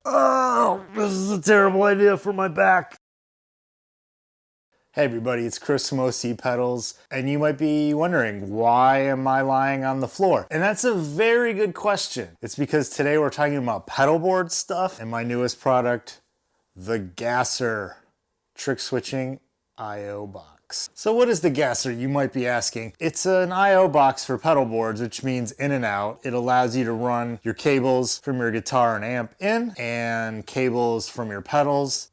Oh, this is a terrible idea for my back. Hey everybody, it's Chris from o.c.e.pedals, and you might be wondering, why am I lying on the floor? And that's a very good question. It's because today we're talking about pedalboard stuff and my newest product, the G.A.S.R trick switching I.O. box. So what is the G.A.S.R, you might be asking? It's an I.O. box for pedal boards, which means in and out. It allows you to run your cables from your guitar and amp in, and cables from your pedals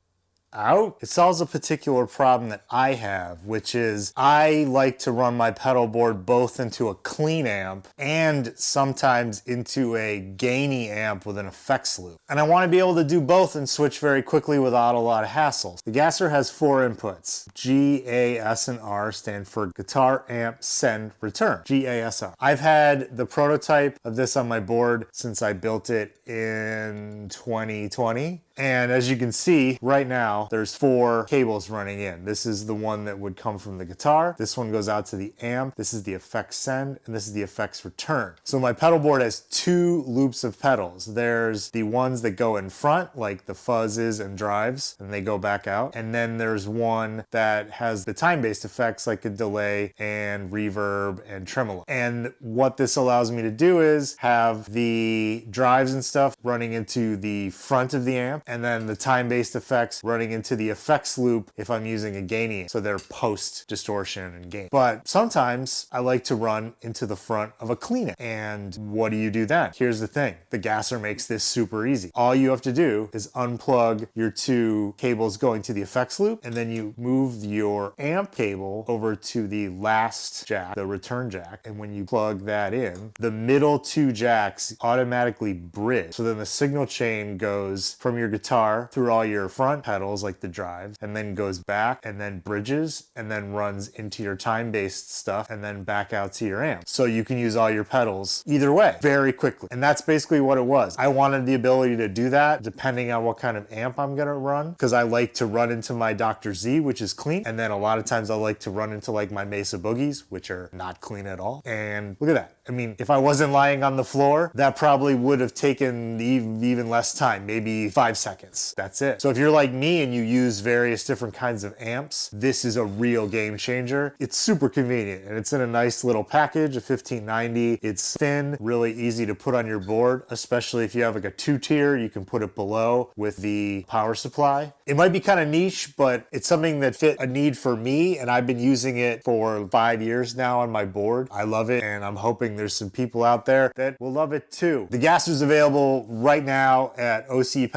out. It solves a particular problem that I have, which is I like to run my pedal board both into a clean amp and sometimes into a gainy amp with an effects loop. And I want to be able to do both and switch very quickly without a lot of hassles. The G.A.S.R has 4 inputs. G, A, S, and R stand for guitar, amp, send, return. G.A.S.R. I've had the prototype of this on my board since I built it in 2020. And as you can see right now, there's 4 cables running in. This is the one that would come from the guitar. This one goes out to the amp. This is the effects send, and this is the effects return. So my pedal board has 2 loops of pedals. There's the ones that go in front, like the fuzzes and drives, and they go back out. And then there's one that has the time-based effects like a delay and reverb and tremolo. And what this allows me to do is have the drives and stuff running into the front of the amp, and then the time-based effects running into the effects loop if I'm using a gainy, so they're post distortion and gain. But sometimes I like to run into the front of a clean amp. And what do you do then? Here's the thing, the G.A.S.R makes this super easy. All you have to do is unplug your 2 cables going to the effects loop, and then you move your amp cable over to the last jack, the return jack, and when you plug that in, the middle 2 jacks automatically bridge. So then the signal chain goes from your guitar through all your front pedals like the drives, and then goes back and then bridges and then runs into your time-based stuff and then back out to your amp. So you can use all your pedals either way very quickly. And that's basically what it was. I wanted the ability to do that depending on what kind of amp I'm gonna run, because I like to run into my Dr. Z, which is clean, and then a lot of times I like to run into like my Mesa Boogies, which are not clean at all. And look at that. I mean, if I wasn't lying on the floor, that probably would have taken even less time, maybe 5 seconds. That's it. So if you're like me and you use various different kinds of amps, this is a real game changer. It's super convenient, and it's in a nice little package of $15.90. It's thin, really easy to put on your board, especially if you have like a 2-tier, you can put it below with the power supply. It might be kind of niche, but it's something that fit a need for me, and I've been using it for 5 years now on my board. I love it, and I'm hoping there's some people out there that will love it too. The G.A.S.R is available right now at o.c.e.pedals.